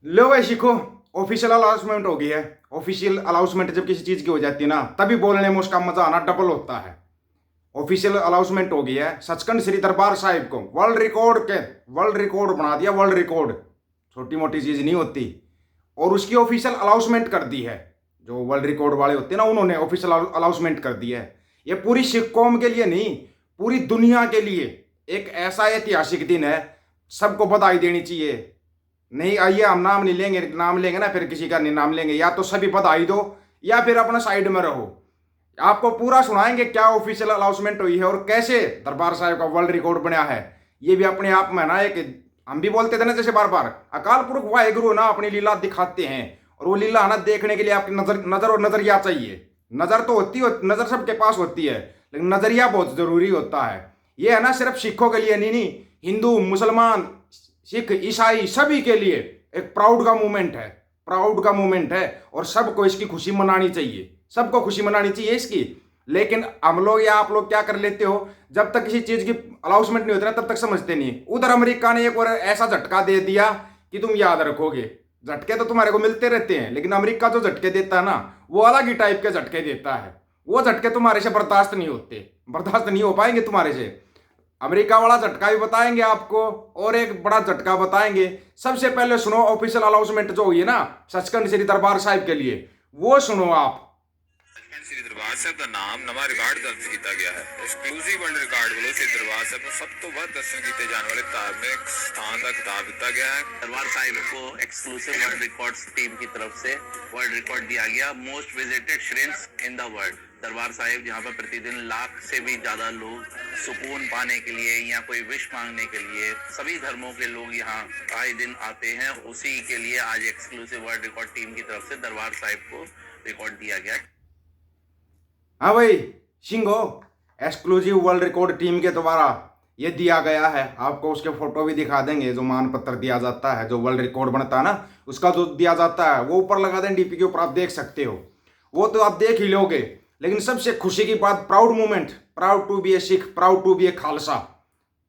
लो भाई सीखो। Official announcement हो गई है। ऑफिशियल अनाउंसमेंट जब किसी चीज की हो जाती है ना, तभी बोलने में उसका मजा आना डबल होता है। ऑफिशियल अनाउंसमेंट हो गई है, सचखंड श्री दरबार साहिब को वर्ल्ड रिकॉर्ड बना दिया। वर्ल्ड रिकॉर्ड छोटी मोटी चीज नहीं होती। और उसकी ऑफिशियल अनाउंसमेंट कर दी है। जो वर्ल्ड रिकॉर्ड वाले होते हैं ना, उन्होंने ऑफिशियल अनाउंसमेंट कर दी है। ये पूरी सिख कौम के लिए नहीं, पूरी दुनिया के लिए एक ऐसा ऐतिहासिक दिन है। सबको बधाई देनी चाहिए। नहीं आइए, हम नाम नहीं लेंगे, नाम लेंगे ना फिर किसी का नहीं नाम लेंगे। या तो सभी बधाई दो या फिर अपना साइड में रहो। आपको पूरा सुनाएंगे क्या ऑफिशियल अनाउंसमेंट हुई है और कैसे दरबार साहिब का वर्ल्ड रिकॉर्ड बना है। ये भी अपने आप में ना एक, हम भी बोलते थे ना जैसे बार बार, अकाल पुरख वाहेगुरु ना अपनी लीला दिखाते हैं। और वो लीला ना देखने के लिए आपकी नजर और नजरिया चाहिए। नजर तो होती हो, नजर सबके पास होती है, लेकिन नजरिया बहुत जरूरी होता है। ये है ना सिर्फ सिखों के लिए नहीं, हिंदू मुसलमान सिख ईसाई सभी के लिए एक प्राउड का मूवमेंट है। प्राउड का मूवमेंट है और सबको इसकी खुशी मनानी चाहिए। सबको खुशी मनानी चाहिए इसकी। लेकिन हम लोग या आप लोग क्या कर लेते हो, जब तक किसी चीज की अनाउंसमेंट नहीं होती ना तब तक समझते नहीं। उधर अमेरिका ने एक और ऐसा झटका दे दिया कि तुम याद रखोगे। झटके तो तुम्हारे को मिलते रहते हैं, लेकिन अमेरिका जो झटके देता है ना, वो अलग ही टाइप के झटके देता है। वो झटके तुम्हारे से बर्दाश्त नहीं होते, बर्दाश्त नहीं हो पाएंगे तुम्हारे से। अमेरिका वाला झटका भी बताएंगे आपको और एक बड़ा झटका बताएंगे। सबसे पहले सुनो ऑफिशियल अनाउंसमेंट जो हुई है ना सचखंड श्री दरबार साहिब के लिए, वो सुनो आप। श्री दरबार साहब का नाम नवा रिकॉर्ड दर्ज किया गया है। एक्सक्लूसिव वर्ल्ड रिकॉर्ड वालों से दरबार साहब में सब तो ਵੱਧ दर्शन किए जाने वाले धार्मिक स्थान का खिताब दिया गया है। दरबार साहिब को एक्सक्लूसिव वर्ल्ड रिकॉर्ड्स टीम की तरफ से वर्ल्ड रिकॉर्ड दिया गया, most visited shrimps in the world. Darbar Sahib जहाँ पर प्रतिदिन लाख से भी ज्यादा लोग सुकून पाने के लिए या कोई विश मांगने के लिए सभी धर्मों के लोग यहाँ आए दिन आते हैं। उसी के लिए आज एक्सक्लूसिव वर्ल्ड रिकॉर्ड टीम की तरफ से दरबार साहिब को रिकॉर्ड दिया गया। हाँ भाई सिंगो, एक्सक्लूसिव वर्ल्ड रिकॉर्ड टीम के द्वारा ये दिया गया है। आपको उसके फोटो भी दिखा देंगे। जो मान पत्र दिया जाता है, जो वर्ल्ड रिकॉर्ड बनता है ना, उसका जो दिया जाता है वो ऊपर लगा दें डीपी के ऊपर, आप देख सकते हो। वो तो आप देख ही लोगे। लेकिन सबसे खुशी की बात, proud movement, proud to be a Sikh, proud to be a Khalsa.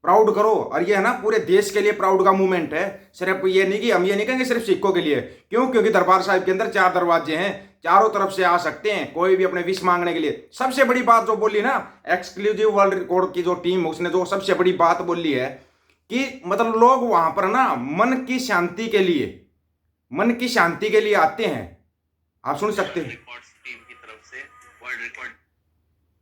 Proud करो। और ये है ना पूरे देश के लिए प्राउड का मूवमेंट है। सिर्फ ये नहीं कि हम ये नहीं कहेंगे सिर्फ सिखों के लिए। क्यों? क्योंकि दरबार साहिब के अंदर 4 दरवाजे हैं, चारों तरफ से आ सकते हैं कोई भी अपने विश मांगने के लिए। सबसे बड़ी बात जो बोली ना एक्सक्लूसिव वर्ल्ड रिकॉर्ड की जो टीम, उसने जो सबसे बड़ी बात बोली है कि मतलब लोग वहां पर ना मन की शांति के लिए, मन की शांति के लिए आते हैं। आप सुन सकते हैं। टीम की तरफ से वर्ल्ड रिकॉर्ड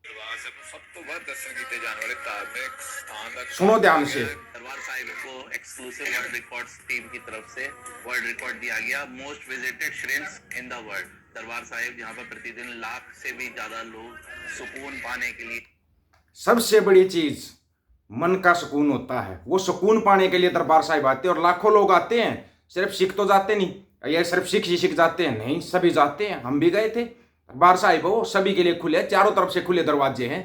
दरबार साहब में सब तो ਵੱਧ दर्शन किए जाने वाले धार्मिक स्थान का सुनो ध्यान से। दरबार साहिब को एक्सक्लूसिव वर्ल्ड रिकॉर्ड्स टीम की तरफ से वर्ल्ड रिकॉर्ड दिया गया, most visited shrimps in the world. Darbar Sahib जहाँ पर प्रतिदिन लाख से भी ज्यादा लोग सुकून पाने के लिए, सबसे बड़ी चीज मन का सुकून होता है। वो सुकून पाने के लिए दरबार साहिब आते हैं और लाखों लोग आते हैं। सिर्फ सिख तो जाते नहीं, ये सिर्फ सिख ही सिख जाते हैं नहीं, सभी जाते हैं। हम भी गए थे। दरबार साहिब वो सभी के लिए खुले, चारों तरफ से खुले दरवाजे हैं,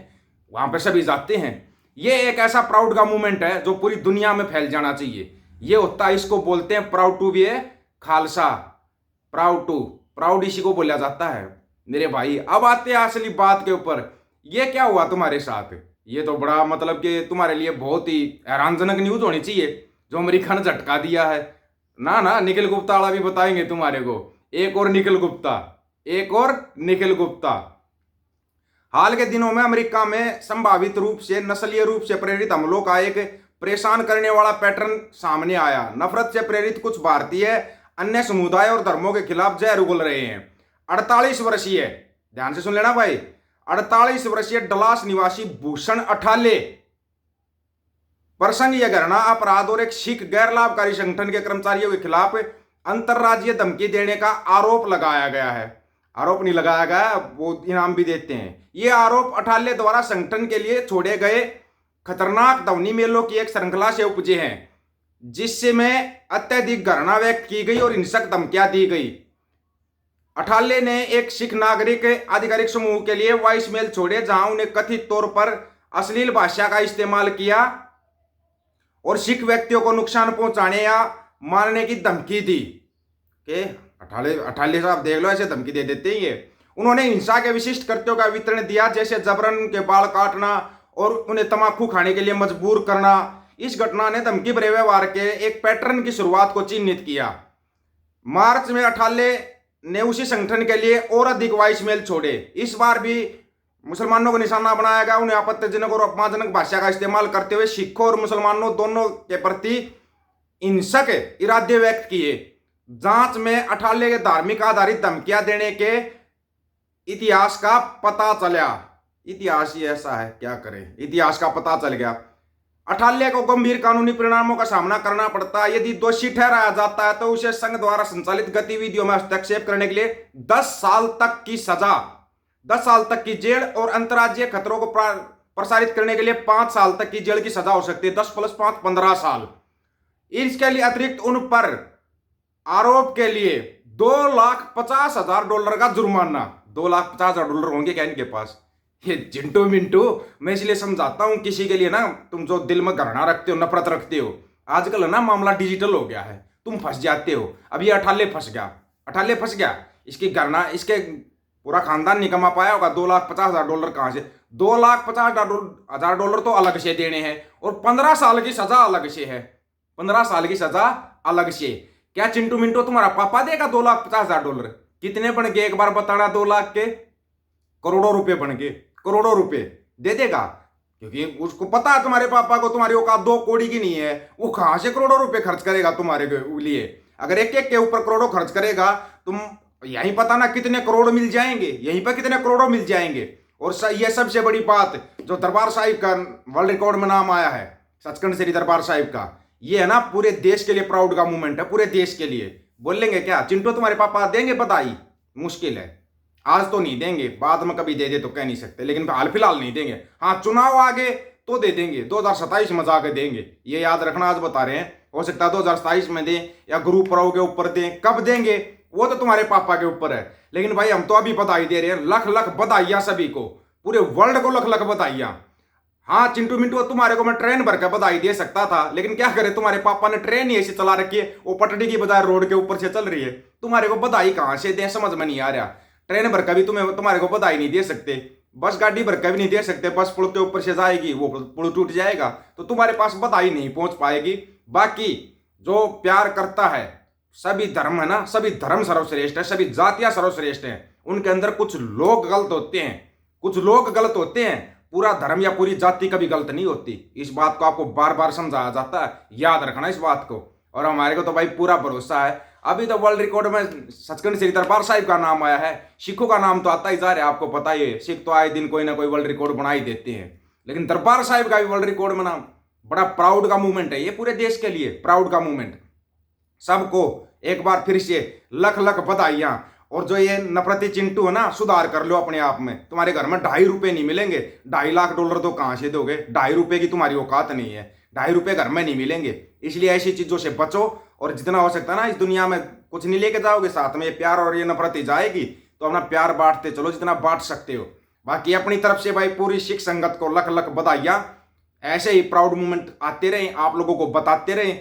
वहां पे सभी जाते हैं। ये एक ऐसा प्राउड का मूवमेंट है जो पूरी दुनिया में फैल जाना चाहिए। ये होता है, इसको बोलते हैं proud to be a Khalsa. Proud इसी को बोला जाता है मेरे भाई। अब आते हैं असली बात के ऊपर। ये क्या हुआ तुम्हारे साथ? ये तो बड़ा मतलब कि तुम्हारे लिए बहुत ही हैरानजनक न्यूज होनी चाहिए जो अमेरिका ने झटका दिया है ना। निखिल गुप्ता वाला भी बताएंगे तुम्हारे को। एक और निखिल गुप्ता। हाल के दिनों में अमेरिका में संभावित रूप से नस्लीय रूप से प्रेरित हमलों का एक परेशान करने वाला पैटर्न सामने आया। नफरत से प्रेरित कुछ भारतीय अन्य समुदाय और धर्मों के खिलाफ जहर उगल रहे हैं। 48 वर्षीय, ध्यान से सुन लेना भाई, 48 वर्षीय डलास निवासी भूषण अठाले प्रसंग यह घृणा अपराध और एक सिख गैर लाभकारी संगठन के कर्मचारियों के खिलाफ अंतर्राज्यीय धमकी देने का आरोप लगाया गया है। आरोप नहीं लगाया गया, वो इनाम भी देते हैं। ये आरोप अठाले द्वारा संगठन के लिए छोड़े गए खतरनाक ध्वनि मेलों की एक श्रृंखला से उपजे हैं, जिसमें अत्यधिक घृणा व्यक्त की गई और हिंसक धमकियां दी गई। अठाले ने एक सिख नागरिक आधिकारिक समूह के लिए वॉइस मेल छोड़े जहां उन्हें कथित तौर पर अश्लील भाषा का इस्तेमाल किया और सिख व्यक्तियों को नुकसान पहुंचाने या मारने की धमकी दी। के अठाले साहब देख लो, ऐसे धमकी दे देते ही है। उन्होंने हिंसा के विशिष्ट कृत्यों का वितरण दिया, जैसे जबरन उनके बाल काटना और उन्हें तंबाकू खाने के लिए मजबूर करना। इस घटना ने धमकी भरे व्यवहार के एक पैटर्न की शुरुआत को चिन्हित किया। मार्च में अठाले ने उसी संगठन के लिए और अधिक वॉइसमेल छोड़े। इस बार भी मुसलमानों को निशाना बनाया गया। उन्हें आपत्तिजनक और अपमानजनक भाषा का इस्तेमाल करते हुए सिखों और मुसलमानों दोनों के प्रति हिंसक इरादे व्यक्त किए। जांच में अठाले के धार्मिक आधारित धमकियां देने के इतिहास का पता चला। इतिहास ही ऐसा है, क्या करें, इतिहास का पता चल गया। अठाले को गंभीर कानूनी परिणामों का सामना करना पड़ता है। यदि दोषी ठहराया जाता है तो उसे संघ द्वारा संचालित गतिविधियों में हस्तक्षेप करने के लिए 10 साल तक की सजा, 10 साल तक की जेल और अंतर्राज्यीय खतरों को प्रसारित करने के लिए 5 साल तक की जेल की सजा हो सकती है। 10 + 5 15 साल। इसके लिए अतिरिक्त उन पर आरोप के लिए $2,50,000 का जुर्माना। $2,50,000 होंगे क्या इनके पास? ये चिंटू मिंटू, मैं इसलिए समझाता हूं किसी के लिए ना, तुम जो दिल में घृणा रखते हो, नफरत रखते हो, आजकल ना मामला डिजिटल हो गया है, तुम फंस जाते हो। अब ये अठाले फंस गया, अठाले फंस गया। इसकी घृणा, इसके पूरा खानदान नहीं कमा पाया होगा। $2,50,000 कहां से? $2,50,000 तो अलग से देने हैं और 15 साल की सजा अलग से है। 15 साल की सजा अलग से। क्या चिंटू मिंटू तुम्हारा पापा देगा $2,50,000? कितने बन गए एक बार बताना? 2 लाख के करोड़ों रुपए बन गए, करोड़ों रुपए दे देगा। क्योंकि उसको पता है तुम्हारे पापा को तुम्हारी औकात 2 कौड़ी की नहीं है। वो कहां से करोड़ों रुपए खर्च करेगा तुम्हारे लिए? अगर एक एक के ऊपर करोड़ों खर्च करेगा, तुम यहीं पता ना कितने करोड़ मिल जाएंगे, यहीं पर कितने करोड़ों मिल जाएंगे। और ये सबसे बड़ी बात जो दरबार साहिब का वर्ल्ड रिकॉर्ड में नाम आया है, सचखंड श्री दरबार साहिब का, ये है ना पूरे देश के लिए प्राउड का मूवमेंट है, पूरे देश के लिए। बोलेंगे क्या चिंटू तुम्हारे पापा देंगे बधाई? मुश्किल है। आज तो नहीं देंगे, बाद में कभी दे दे तो कह नहीं सकते, लेकिन हाल फिलहाल नहीं देंगे। हाँ, चुनाव आगे तो दे देंगे, 2027 में जाके देंगे, ये याद रखना। आज बता रहे हैं, हो सकता है 2027 में दें या गुरु पर्व के ऊपर दें। कब देंगे वो तो तुम्हारे पापा के ऊपर है। लेकिन भाई हम तो अभी बधाई दे रहे हैं। लख लख बधाइयां सभी को, पूरे वर्ल्ड को लख लख बधाइयां। हाँ चिंटू मिंटू, तुम्हारे को मैं ट्रेन भर कर बधाई दे सकता था, लेकिन क्या करे, तुम्हारे पापा ने ट्रेन ही ऐसी चला रखी है, वो पटड़ी की बजाय रोड के ऊपर से चल रही है। तुम्हारे को बधाई कहां से दें, समझ में नहीं आ रहा। ट्रेन भर कभी तुम्हारे को बधाई नहीं दे सकते, बस गाड़ी भर कभी नहीं दे सकते। बस पुल के ऊपर से जाएगी, वो पुल टूट जाएगा तो तुम्हारे पास बधाई नहीं पहुंच पाएगी। बाकी जो प्यार करता है, सभी धर्म है ना, सभी धर्म सर्वश्रेष्ठ है, सभी जातियां सर्वश्रेष्ठ हैं। उनके अंदर कुछ लोग गलत होते हैं, कुछ लोग गलत होते हैं, पूरा धर्म या पूरी जाति कभी गलत नहीं होती। इस बात को आपको बार बार समझाया जाता है, याद रखना इस बात को। और हमारे को तो भाई पूरा भरोसा है। अभी तो वर्ल्ड रिकॉर्ड में सचखंड श्री दरबार साहिब का नाम आया है, सिखों का नाम तो आता ही जा रहा है, आपको पता ही है। सिख तो आए दिन कोई ना कोई वर्ल्ड रिकॉर्ड बना ही देते हैं, लेकिन दरबार साहिब का भी वर्ल्ड रिकॉर्ड में नाम, बड़ा प्राउड का मूवमेंट है ये, पूरे देश के लिए प्राउड का मूवमेंट। सबको एक बार फिर से लख लख बधाइयां। और जो ये नफरती चिंटू है ना, सुधार कर लो अपने आप में। तुम्हारे घर में $2.5 नहीं मिलेंगे, $2.5 लाख तो कहां से दोगे? $2.5 की तुम्हारी औकात नहीं है, $2.5 घर में नहीं मिलेंगे। इसलिए ऐसी चीजों से बचो, और जितना हो सकता है ना, इस दुनिया में कुछ नहीं लेके जाओगे साथ में, ये प्यार और ये नफरत ही जाएगी, तो अपना प्यार बांटते चलो जितना बांट सकते हो। बाकी अपनी तरफ से भाई पूरी सिख संगत को लख लख बधाइयां। ऐसे ही प्राउड मूवमेंट आते रहे, आप लोगों को बताते रहे।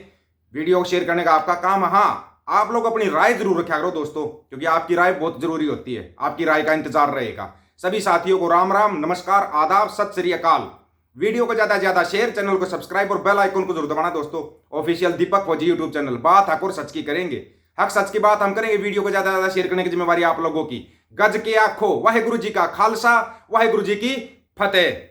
वीडियो शेयर करने का आपका काम है। हाँ, आप लोग अपनी राय जरूर रखा करो दोस्तों, क्योंकि आपकी राय बहुत जरूरी होती है। आपकी राय का इंतजार रहेगा। सभी साथियों को राम राम, नमस्कार, आदाब, सत श्री अकाल। वीडियो को ज्यादा से ज्यादा शेयर, चैनल को सब्सक्राइब और बेल आइकन को जरूर दबाना दोस्तों। ऑफिशियल दीपक फौजी यूट्यूब चैनल, बात हक और सच की करेंगे, हक सच की बात हम करेंगे। वीडियो को ज्यादा से ज्यादा शेयर करने की जिम्मेवारी आप लोगों की। गज के आखो, वाहेगुरु जी का खालसा, वाहेगुरु जी की फतेह।